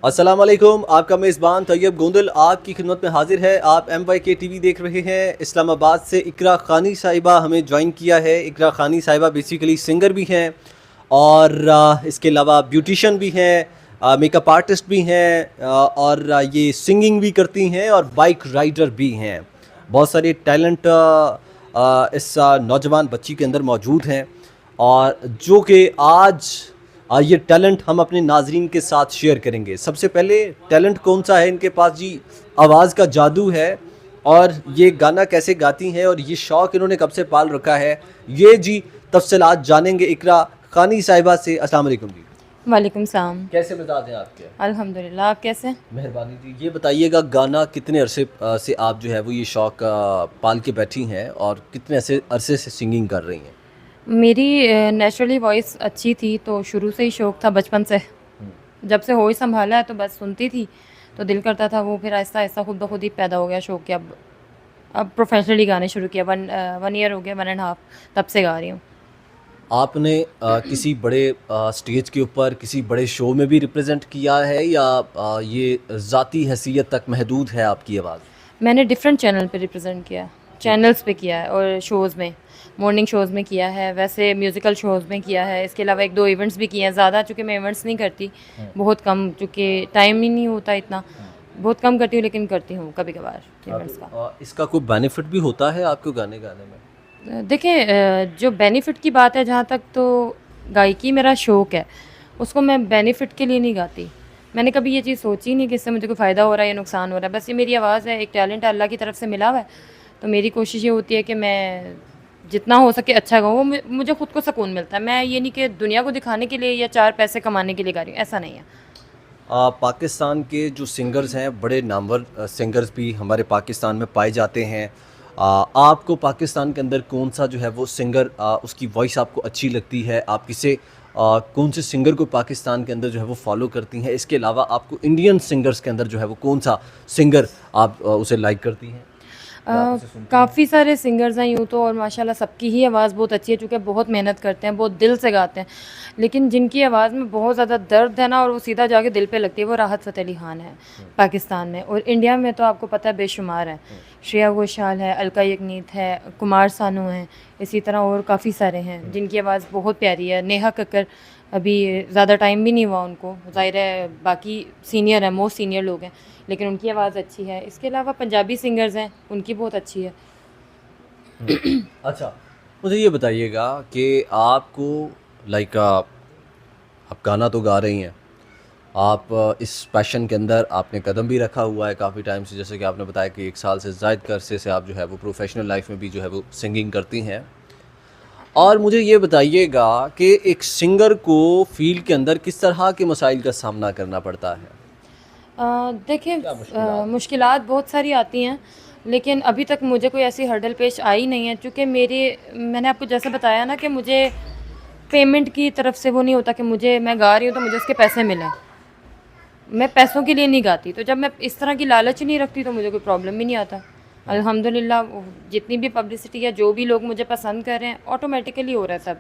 अस्सलाम वालेकुम। आपका मेज़बान तैयब गोंदल आपकी खिदमत में हाजिर है। आप MYK TV देख रहे हैं। इस्लामाबाद से इकरा खानी साहिबा हमें ज्वाइन किया है। इकरा खानी साहिबा बेसिकली सिंगर भी हैं और इसके अलावा ब्यूटिशन भी हैं, मेकअप आर्टिस्ट भी हैं, और ये सिंगिंग भी करती हैं और बाइक राइडर भी हैं। बहुत सारे टैलेंट इस नौजवान बच्ची के अंदर मौजूद हैं और जो कि आज ये टैलेंट हम अपने नाजरीन के साथ शेयर करेंगे। सबसे पहले टैलेंट कौन सा है इनके पास जी? आवाज़ का जादू है और ये गाना कैसे गाती हैं और ये शौक़ इन्होंने कब से पाल रखा है, ये जी तफसीलात जानेंगे इकरा खानी साहिबा से। अस्सलाम वालेकुम जी। वालेकुम सलाम। कैसे मिजाज हैं आपके? अल्हम्दुलिल्लाह, आप कैसे हैं? मेहरबानी जी। ये बताइएगा, गाना कितने अरसे से आप जो है वो ये शौक़ पाल के बैठी हैं और कितने अरसे से सिंगिंग कर रही हैं? मेरी नेचुरली वॉइस अच्छी थी, तो शुरू से ही शौक़ था बचपन से। जब से होश संभाला है तो बस सुनती थी, तो दिल करता था वो, फिर आहिस्ता आहिस्ता खुद ब खुद ही पैदा हो गया शौक़ कि अब प्रोफेशनली गाने शुरू किया। वन ईयर हो गया, 1.5, तब से गा रही हूँ। आपने किसी बड़े स्टेज के ऊपर किसी बड़े शो में भी रिप्रेजेंट किया है या ये ज़ाती हैसियत तक महदूद है आपकी आवाज़? मैंने डिफरेंट चैनल पे रिप्रेजेंट किया, चैनल्स पे किया है और शोज़ में, मॉर्निंग शोज़ में किया है, वैसे म्यूज़िकल शोज़ में किया है। इसके अलावा 1-2 इवेंट्स भी किए हैं। ज़्यादा चूँकि मैं इवेंट्स नहीं करती, बहुत कम, चूँकि टाइम ही नहीं होता इतना, बहुत कम करती हूँ, लेकिन करती हूँ कभी-कभार इवेंट्स का। इसका कोई बेनिफिट भी होता है आपको गाने गाने में? देखिए, जो बेनिफिट की बात है, जहाँ तक तो गायकी मेरा शौक़ है, उसको मैं बेनिफिट के लिए नहीं गाती। मैंने कभी ये चीज़ सोची नहीं कि इससे मुझे कोई फ़ायदा हो रहा है या नुकसान हो रहा है। बस ये मेरी आवाज़ है, एक टैलेंट है, अल्लाह की तरफ से मिला हुआ है। तो मेरी कोशिश ये होती है कि मैं जितना हो सके अच्छा गाऊँ। वो मुझे खुद को सुकून मिलता है। मैं ये नहीं कि दुनिया को दिखाने के लिए या 4 पैसे कमाने के लिए गा रही हूँ, ऐसा नहीं है। पाकिस्तान के जो सिंगर्स हैं, बड़े नामवर सिंगर्स भी हमारे पाकिस्तान में पाए जाते हैं। आपको पाकिस्तान के अंदर कौन सा जो है वो सिंगर, उसकी वॉइस आपको अच्छी लगती है? आप किसे कौन से सिंगर को पाकिस्तान के अंदर जो है वो फॉलो करती हैं? इसके अलावा आपको इंडियन सिंगर्स के अंदर जो है वो कौन सा सिंगर आप उसे लाइक करती हैं या आप उसे सुनती हैं? काफ़ी सारे सिंगर्स हैं यूँ तो, और माशाल्लाह सबकी ही आवाज़ बहुत अच्छी है, चूँकि बहुत मेहनत करते हैं, बहुत दिल से गाते हैं। लेकिन जिनकी आवाज़ में बहुत ज़्यादा दर्द है ना, और वो सीधा जाके दिल पे लगती है, वो राहत फ़तेह अली खान है पाकिस्तान में। और इंडिया में तो आपको पता है बेशुमार हैं। श्रेया घोषाल है, अलका याग्निक है, कुमार सानू हैं, इसी तरह और काफ़ी सारे हैं जिनकी आवाज़ बहुत प्यारी है। नेहा कक्कर, अभी ज़्यादा टाइम भी नहीं हुआ उनको, ज़ाहिर है बाकी सीनियर हैं, मोस्ट सीनियर लोग हैं, लेकिन उनकी आवाज़ अच्छी है। इसके अलावा पंजाबी सिंगर्स हैं, उनकी बहुत अच्छी है। अच्छा, मुझे ये बताइएगा कि आपको लाइक आप गाना तो गा रही हैं, आप इस पैशन के अंदर आपने कदम भी रखा हुआ है काफ़ी टाइम से, जैसे कि आपने बताया कि 1 साल से ज़ायद के अरसे से आप जो है वो प्रोफेशनल लाइफ में भी जो है वो सिंगिंग करती हैं। और मुझे ये बताइएगा कि एक सिंगर को फ़ील्ड के अंदर किस तरह के मसाइल का सामना करना पड़ता है? देखिए, क्या मुश्किलात हैं? मुश्किलात बहुत सारी आती हैं, लेकिन अभी तक मुझे कोई ऐसी हर्डल पेश आई नहीं है, क्योंकि मैंने आपको जैसे बताया ना कि मुझे पेमेंट की तरफ से वो नहीं होता कि मैं गा रही हूँ तो मुझे उसके पैसे मिलें। मैं पैसों के लिए नहीं गाती, तो जब मैं इस तरह की लालच ही नहीं रखती तो मुझे कोई प्रॉब्लम भी नहीं आता। अल्हम्दुलिल्लाह, जितनी भी पब्लिसिटी है, जो भी लोग मुझे पसंद कर रहे हैं, ऑटोमेटिकली हो रहा है सब।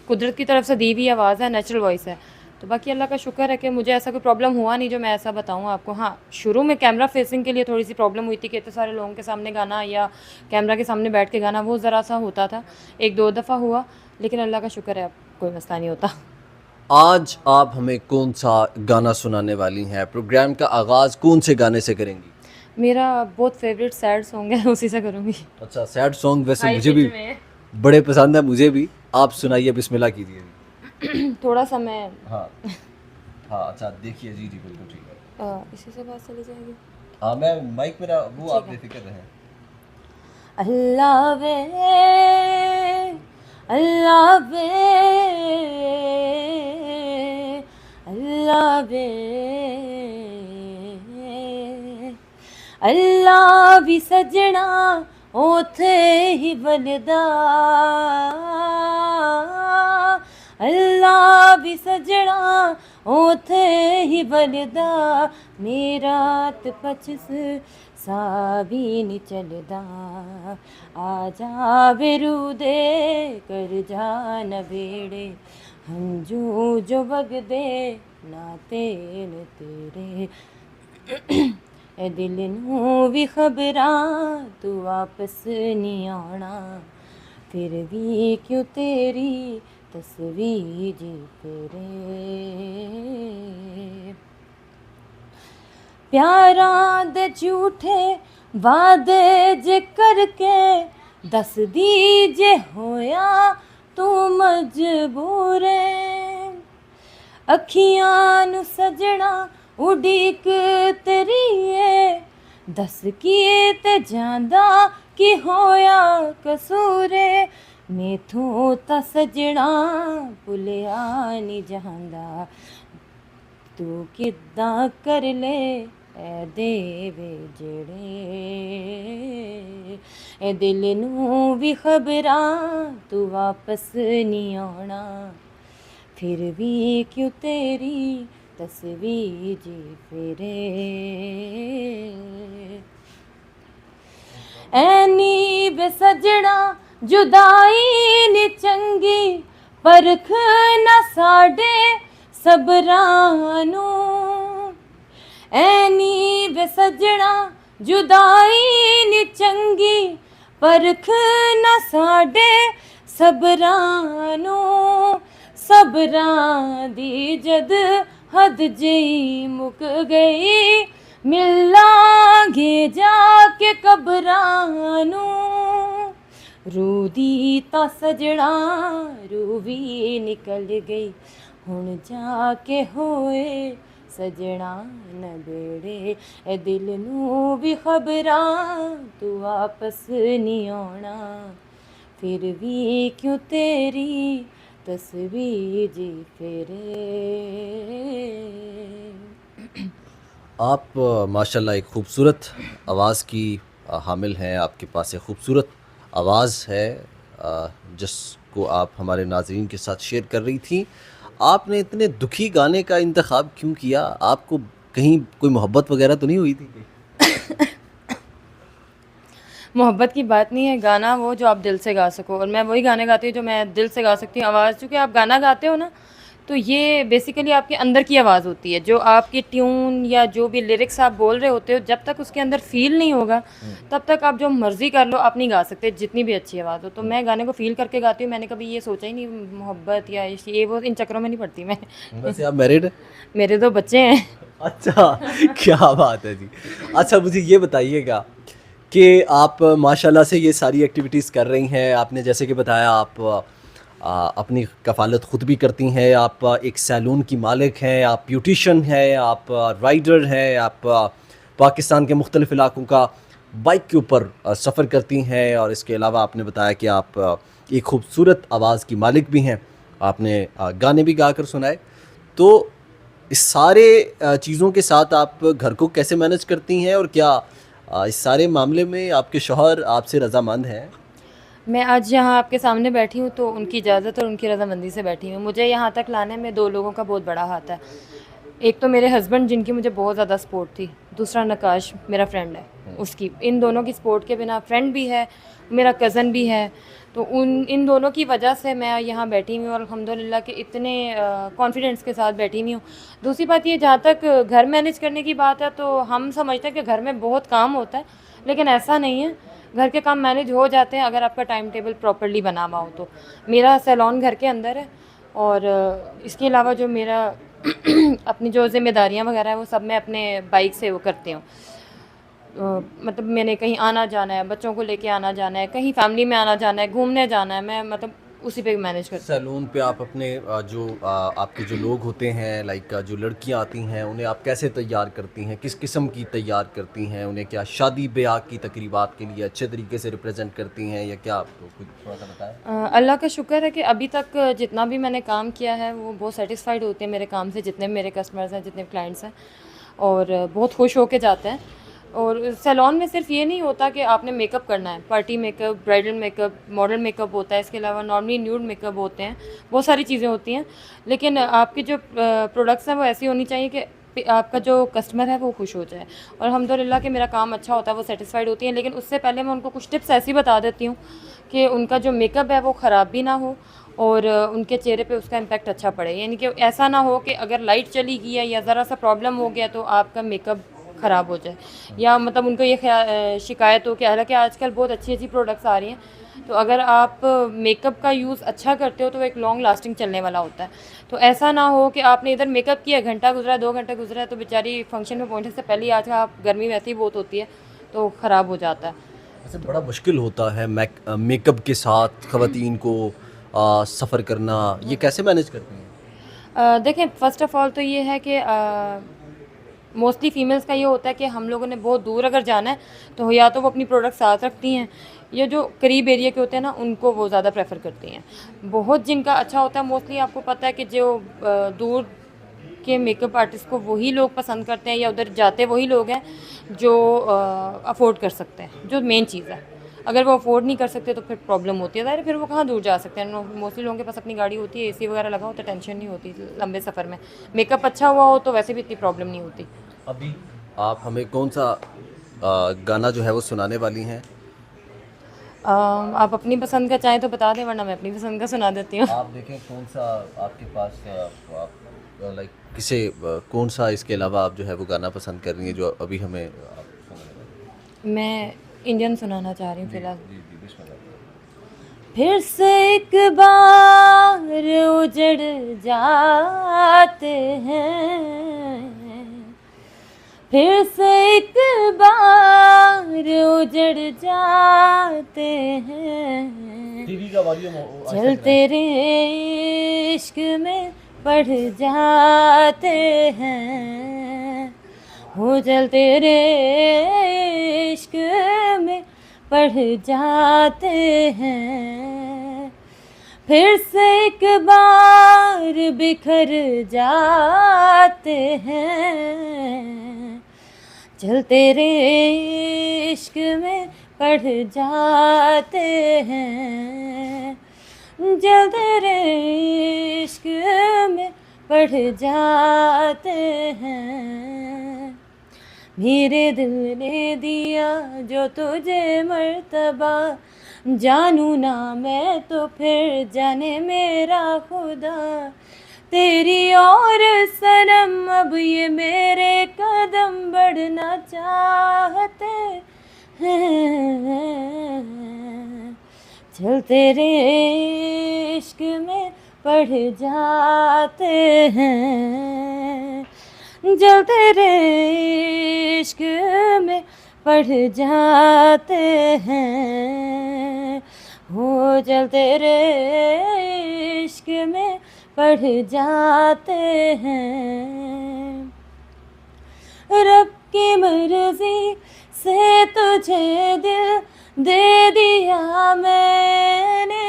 कुदरत की तरफ से दी हुई आवाज़ है, नेचुरल वॉइस है। तो बाकी अल्लाह का शुक्र है कि मुझे ऐसा कोई प्रॉब्लम हुआ नहीं जो मैं ऐसा बताऊँ आपको। हाँ, शुरू में कैमरा फेसिंग के लिए थोड़ी सी प्रॉब्लम हुई थी कि इतने सारे लोगों के सामने गाना या कैमरा के सामने बैठ के गाना, वो ज़रा सा होता था। 1-2 दफ़ा हुआ, लेकिन अल्लाह का शुक्र है अब कोई मसला नहीं होता। आज आप हमें कौन सा गाना सुनाने वाली हैं? प्रोग्राम का आगाज़ कौन से गाने से करेंगी? मेरा बहुत फेवरेट सैड सॉन्ग है, उसी से करूँगी। अच्छा, सैड सॉन्ग वैसे हाई मुझे पिच भी में बड़े पसंद है, मुझे भी। आप सुनाइए, बिस्मिल्लाह कीजिए। थोड़ा सा मैं हाँ, हाँ, अच्छा देखिए, जी, जी, बिल्कुल ठीक है। इसी से बात चली जाएगी। हाँ, मैं माइक मेरा वो आप ठीक है। बेफ़िक्र रहें। अल्लाह वे, अल्लाह वे, अल्लाह वे, अल्लाह भी सजना ओथे ही बलदा, अल्लाह भी सजना ओथे ही बलदा, मेरा त पचस सा भी नहीं चलदा, आ जा बेरूदे कर जा न बेड़े, हंजू जो बगदे नाते ने तेरे ए दिल नूं भी खबरां तू वापस नहीं आना, फिर भी क्यों तेरी तस्वीर जी तेरे। प्यारां दे झूठे वादे जे करके दस दी जे होया तू मजबूर है, अखियां नू सजना उड़ीक तेरी है, दस किए ते जांदा कि होया कसूर है, मैथों ता सजना भुलिया नहीं जांदा, तू किद्दां कर ले ए देवे जेड़े, ए दिल नूं भी खबरां तू वापस नहीं आना, फिर भी क्यों तेरी तस्वीर जी फिरे। ऐनी बेसजड़ा जुदाई नी चंगी, परख ना साडे सबरां नूं, ऐनी बेसजड़ा जुदाई नी चंगी, परख ना साडे सबरां नूं, सबरां दी जद हद जेई मुक गई, मिलांगे जाके कबरां नूं, रूह दी तां सजड़ा रूह भी निकल गई, हुण जाके होए सजना नबेड़े, ए दिल नूं भी खबरां तू वापस नहीं आना, फिर भी क्यों तेरी तस्वीर जी फेरे। आप माशाल्लाह एक ख़ूबसूरत आवाज़ की हामिल हैं, आपके पास एक ख़ूबसूरत आवाज़ है जिसको आप हमारे नाज़रीन के साथ शेयर कर रही थी। आपने इतने दुखी गाने का इंतखाब क्यों किया? आपको कहीं कोई मोहब्बत वगैरह तो नहीं हुई थी? मोहब्बत की बात नहीं है, गाना वो जो आप दिल से गा सको, और मैं वही गाने गाती हूँ जो मैं दिल से गा सकती हूँ। आवाज़ चूँकि आप गाना गाते हो ना, तो ये बेसिकली आपके अंदर की आवाज़ होती है, जो आपकी ट्यून या जो भी लिरिक्स आप बोल रहे होते हो, जब तक उसके अंदर फ़ील नहीं होगा तब तक आप जो मर्ज़ी कर लो आप नहीं गा सकते, जितनी भी अच्छी आवाज़ हो। तो मैं गाने को फ़ील करके गाती हूँ। मैंने कभी ये सोचा ही नहीं मोहब्बत या ये वो इन चक्करों में नहीं पड़ती मैं। वैसे आप मैरिड हैं? मेरे 2 बच्चे हैं। अच्छा, क्या बात है जी। अच्छा, मुझे ये बताइएगा कि आप माशाल्लाह से ये सारी एक्टिविटीज़ कर रही हैं। आपने जैसे कि बताया आप अपनी कफ़ालत ख़ुद भी करती हैं, आप एक सैलून की मालिक हैं, आप ब्यूटिशन हैं, आप राइडर हैं, आप पाकिस्तान के मुख्तलिफ़ इलाक़ों का बाइक के ऊपर सफ़र करती हैं, और इसके अलावा आपने बताया कि आप एक ख़ूबसूरत आवाज़ की मालिक भी हैं, आपने गाने भी गा कर सुनाए। तो इस सारे चीज़ों के साथ आप घर को कैसे मैनेज करती हैं, और क्या इस सारे मामले में आपके शौहर आपसे रज़ामंद हैं? मैं आज यहाँ आपके सामने बैठी हूँ तो उनकी इजाज़त और उनकी रज़ामंदी से बैठी हूँ। मुझे यहाँ तक लाने में 2 लोगों का बहुत बड़ा हाथ है। एक तो मेरे हस्बैंड जिनकी मुझे बहुत ज़्यादा सपोर्ट थी, दूसरा नकाश मेरा फ्रेंड है, उसकी। इन दोनों की सपोर्ट के बिना, फ्रेंड भी है, मेरा कज़न भी है, तो इन दोनों की वजह से मैं यहाँ बैठी हुई हूँ, और अल्हम्दुलिल्लाह कि इतने कॉन्फिडेंस के साथ बैठी हुई हूँ। दूसरी बात ये, जहाँ तक घर मैनेज करने की बात है, तो हम समझते हैं कि घर में बहुत काम होता है, लेकिन ऐसा नहीं है। घर के काम मैनेज हो जाते हैं अगर आपका टाइम टेबल प्रॉपर्ली बना हुआ हो तो। मेरा सैलून घर के अंदर है, और इसके अलावा जो मेरा अपनी जो ज़िम्मेदारियाँ वगैरह है वो सब मैं अपने बाइक से वो करती हूँ। मतलब मैंने कहीं आना जाना है, बच्चों को लेके आना जाना है, कहीं फैमिली में आना जाना है, घूमने जाना है, मैं मतलब उसी पे मैनेज करती हूँ। सैलून पे आप अपने जो आपके जो लोग होते हैं, लाइक जो लड़कियां आती हैं, उन्हें आप कैसे तैयार करती हैं, किस किस्म की तैयार करती हैं, उन्हें क्या शादी ब्याह की तकरीबात के लिए अच्छे तरीके से रिप्रेजेंट करती हैं, या क्या? आपको कुछ थोड़ा सा बताएं। अल्लाह का शुक्र है कि अभी तक जितना भी मैंने काम किया है वो बहुत सेटिस्फाइड होते हैं मेरे काम से, जितने मेरे कस्टमर्स हैं, जितने क्लाइंट्स हैं, और बहुत खुश होके जाते हैं। और सैलून में सिर्फ ये नहीं होता कि आपने मेकअप करना है, party makeup, bridal makeup, model makeup होता है, इसके अलावा नॉर्मली न्यूड मेकअप होते हैं, बहुत सारी चीज़ें होती हैं। लेकिन आपकी जो प्रोडक्ट्स हैं वो ऐसी होनी चाहिए कि आपका जो कस्टमर है वो खुश हो जाए, और अल्हम्दुलिल्लाह कि मेरा काम अच्छा होता है, वो सेटिस्फाइड होती हैं। लेकिन उससे पहले मैं उनको कुछ टिप्स ऐसी बता देती हूँ कि उनका जो मेकअप है वो ख़राब भी ना हो और उनके चेहरे पे उसका इम्पैक्ट अच्छा पड़े, यानी कि ऐसा ना हो कि अगर लाइट चली गई है या ज़रा सा प्रॉब्लम हो गया तो आपका मेकअप ख़राब हो जाए, या मतलब उनको ये शिकायत हो कि हालांकि आजकल बहुत अच्छी अच्छी प्रोडक्ट्स आ रही हैं, तो अगर आप मेकअप का यूज़ अच्छा करते हो तो एक लॉन्ग लास्टिंग चलने वाला होता है। तो ऐसा ना हो कि आपने इधर मेकअप किया, घंटा गुजरा 2 घंटे गुजरा, तो बेचारी फंक्शन में पहुंचने से पहले ही आज आप गर्मी वैसे ही बहुत होती है तो ख़राब हो जाता है। वैसे बड़ा मुश्किल होता है मेकअप के साथ ख़वातीन को सफ़र करना, ये कैसे मैनेज करती हैं? देखें, फ़र्स्ट ऑफ़ ऑल तो ये है कि मोस्टली फ़ीमेल्स का ये होता है कि हम लोगों ने बहुत दूर अगर जाना है तो या तो वो अपनी प्रोडक्ट साथ रखती हैं, या जो करीब एरिया के होते हैं ना उनको वो ज़्यादा प्रेफर करती हैं। बहुत जिनका अच्छा होता है, मोस्टली आपको पता है कि जो दूर के मेकअप आर्टिस्ट को वही लोग पसंद करते हैं, या उधर जाते वही लोग हैं जो अफोर्ड कर सकते हैं, जो मेन चीज़ है। अगर वो अफोर्ड नहीं कर सकते तो फिर प्रॉब्लम होती है, ज़ाहिर फिर वो कहाँ दूर जा सकते हैं। मोस्टली लोगों के पास अपनी गाड़ी होती है, एसी वगैरह लगा होता है, टेंशन नहीं होती लंबे सफ़र में। मेकअप अच्छा हुआ हो तो वैसे भी इतनी प्रॉब्लम नहीं होती। अभी आप हमें कौन सा गाना जो है वो सुनाने वाली हैं? आप अपनी पसंद का चाहें तो बता दें, वरना मैं अपनी पसंद का सुना देती हूँ। आप देखें कौन सा आपके पास लाइक किसे कौन सा इसके अलावा आप जो है वो गाना पसंद कर रही हैं जो अभी हमें आप सुनाने वाली मैं इंडियन सुनाना चाह रही हूँ फ़िलहाल। हैं? जी जी बिस्मिल्लाह। फिर से एक बार उजड़ जाते हैं, फिर से एक बार उजड़ जाते हैं, टीवी का वॉल्यूम चल तेरे इश्क में पड़ जाते हैं, हो जल तेरे इश्क में पड़ जाते हैं, फिर से एक बार बिखर जाते हैं, चल तेरे इश्क में पड़ जाते हैं, जल तेरे इश्क में पड़ जाते हैं। मेरे दिल ने दिया जो तुझे मर्तबा, जानू ना मैं तो फिर जाने मेरा खुदा, तेरी और सनम अब ये मेरे कदम बढ़ना चाहते हैं, चल तेरे इश्क में पड़ जाते हैं, जल तेरे इश्क में पड़ जाते हैं, हो जल तेरे इश्क में पड़ जाते हैं। रब की मर्जी से तुझे दिल दे दिया मैंने,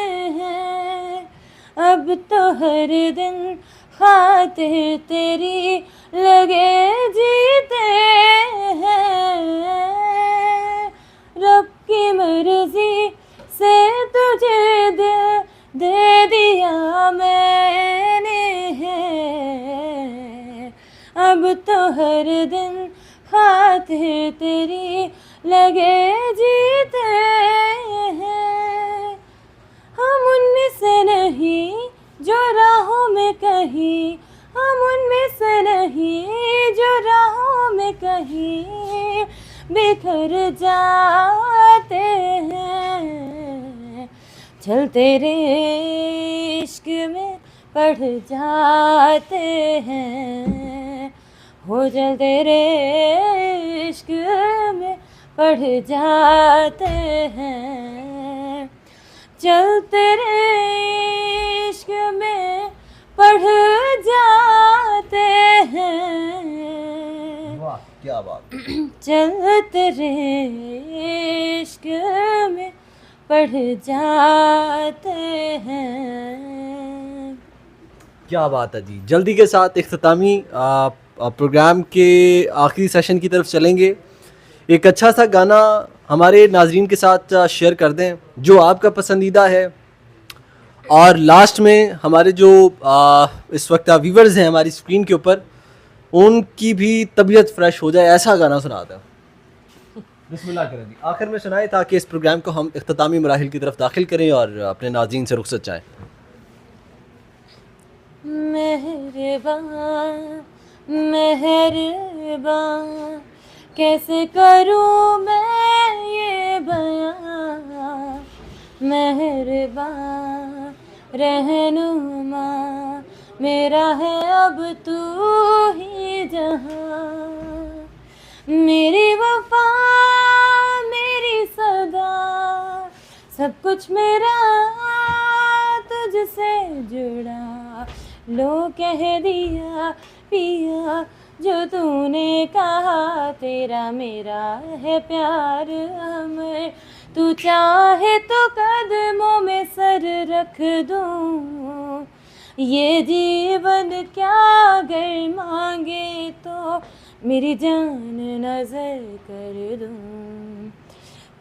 अब तो हर दिन खातिर तेरी लगे जीते हैं। रब की मर्जी से तुझे दिल दे दिया मैंने, अब तो हर दिन खातिर तेरी लगे जीते हैं। हम उनमें से नहीं जो राहों में कहीं, हम उनमें से नहीं जो राहों में कहीं बिखर जाते हैं, चल तेरे इश्क में पड़ जाते हैं, हो जल तेरे इश्क में पड़ जाते हैं, चल तेरे इश्क में पड़ जाते हैं। वाह क्या बात। चल तेरे इश्क में पड़ जाते हैं। क्या बात है जी। जल्दी के साथ इख्तितामी प्रोग्राम के आखिरी सेशन की तरफ चलेंगे। एक अच्छा सा गाना हमारे नाजरीन के साथ शेयर कर दें जो आपका पसंदीदा है, और लास्ट में हमारे जो इस वक्त व्यूवर्स हैं हमारी स्क्रीन के ऊपर, उनकी भी तबीयत फ्रेश हो जाए ऐसा गाना सुना दें। बिस्मिल्लाह करें जी, आखिर में सुनाए ताकि इस प्रोग्राम को हम इख्तितामी मराहिल की तरफ दाखिल करें और अपने नाज़रीन से रुखसत चाहें। मेहरबान मेहरबान कैसे करूँ मैं ये बयां, मेहरबान रहनुमा मेरा है अब तू ही जहां, मेरी वफा मेरी सदा सब कुछ मेरा तुझसे जुड़ा, लो कह दिया पिया जो तूने कहा, तेरा मेरा है प्यार अमर, तू चाहे तो कदमों में सर रख दूं, ये जीवन क्या अगर मांगे तो मेरी जान नजर कर दूं,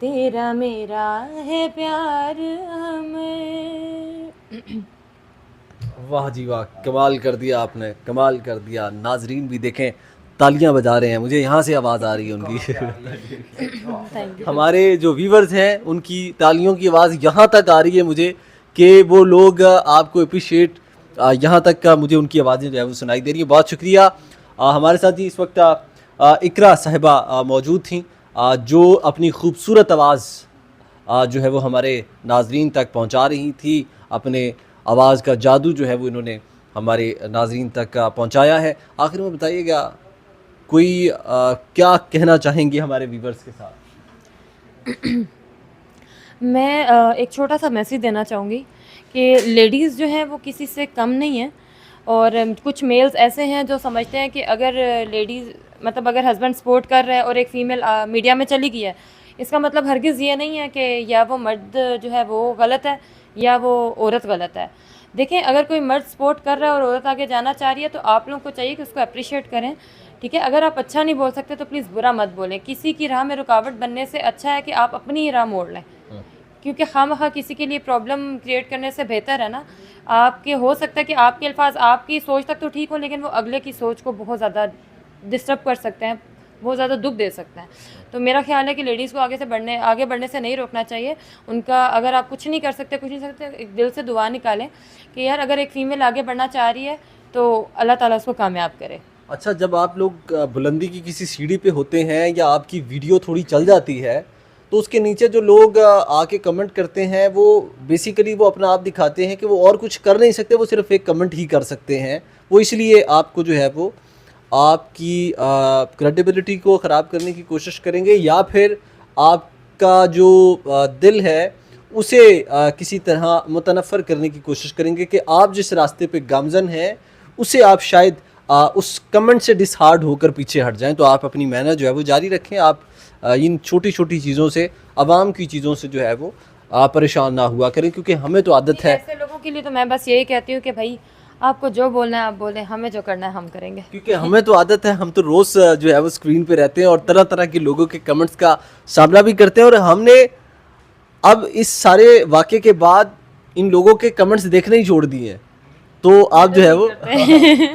तेरा मेरा है प्यार हमें। वाह जी वाह, कमाल कर दिया आपने, कमाल कर दिया। नाजरीन भी देखें तालियां बजा रहे हैं, मुझे यहाँ से आवाज़ आ रही है उनकी। हमारे जो व्यूवर्स हैं उनकी तालियों की आवाज़ यहाँ तक आ रही है मुझे कि वो लोग आपको अप्रिशिएट, यहाँ तक का मुझे उनकी आवाज़ें जो है वो सुनाई दे रही है। बहुत शुक्रिया। हमारे साथ ही इस वक्त इकरा साहिबा मौजूद थी जो अपनी खूबसूरत आवाज़ जो है वो हमारे नाजरीन तक पहुँचा रही थी। अपने आवाज़ का जादू जो है वो इन्होंने हमारे नाजरीन तक पहुँचाया है। आखिर में बताइएगा कोई क्या कहना चाहेंगे हमारे व्यूवर्स के साथ? मैं एक छोटा सा मैसेज देना चाहूँगी कि लेडीज़ जो हैं वो किसी से कम नहीं है, और कुछ मेल्स ऐसे हैं जो समझते हैं कि अगर लेडीज़ मतलब अगर हस्बैंड सपोर्ट कर रहा है और एक फ़ीमेल मीडिया में चली गई है, इसका मतलब हरगिज़ ये नहीं है कि या वो मर्द जो है वो गलत है या वो औरत गलत है। देखें, अगर कोई मर्द सपोर्ट कर रहा है और औरत आगे जाना चाह रही है तो आप लोगों को चाहिए कि उसको अप्रिशिएट करें, ठीक है। अगर आप अच्छा नहीं बोल सकते तो प्लीज़ बुरा मत बोलें। किसी की राह में रुकावट बनने से अच्छा है कि आप अपनी ही राह मोड़ लें, क्योंकि खामखा किसी के लिए प्रॉब्लम क्रिएट करने से बेहतर है ना, आपके हो सकता है कि आपके अल्फाज आपकी सोच तक तो ठीक हो लेकिन वो अगले की सोच को बहुत ज़्यादा डिस्टर्ब कर सकते हैं, बहुत ज़्यादा दुख दे सकते हैं। तो मेरा ख्याल है कि लेडीज़ को आगे बढ़ने से नहीं रोकना चाहिए उनका। अगर आप कुछ नहीं कर सकते एक दिल से दुआ निकालें कि यार अगर एक फ़ीमेल आगे बढ़ना चाह रही है तो अल्लाह ताला उसको कामयाब करे। अच्छा, जब आप लोग बुलंदी की किसी सीढ़ी पे होते हैं या आपकी वीडियो थोड़ी चल जाती है तो उसके नीचे जो लोग आके कमेंट करते हैं वो बेसिकली वो अपना आप दिखाते हैं कि वो और कुछ कर नहीं सकते, वो सिर्फ एक कमेंट ही कर सकते हैं। वो इसलिए आपको जो है वो आपकी क्रेडिबिलिटी को ख़राब करने की कोशिश करेंगे या फिर आपका जो दिल है उसे किसी तरह मुतनफ़र करने की कोशिश करेंगे कि आप जिस रास्ते पे गामज़न हैं उसे आप शायद उस कमेंट से डिसहार्ड होकर पीछे हट जाएं। तो आप अपनी मेहनत जो है वो जारी रखें। आप इन छोटी छोटी चीज़ों से, आवाम की चीज़ों से जो है वो परेशान ना हुआ करें, क्योंकि हमें तो आदत है। ऐसे लोगों के लिए तो मैं बस यही कहती हूँ कि भाई आपको जो बोलना है आप बोलें, हमें जो करना है हम करेंगे, क्योंकि हमें तो आदत है। हम तो रोज़ जो है वो स्क्रीन पे रहते हैं और तरह तरह के लोगों के कमेंट्स का सामना भी करते हैं, और हमने अब इस सारे वाक़े के बाद इन लोगों के कमेंट्स देखने ही छोड़ दिए हैं। तो आप जो है वो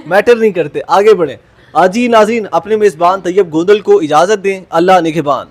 मैटर नहीं करते, आगे बढ़ें। आज ही नाज़रीन अपने मेज़बान तैयब गोंदल को इजाज़त दें। अल्लाह निगहबान।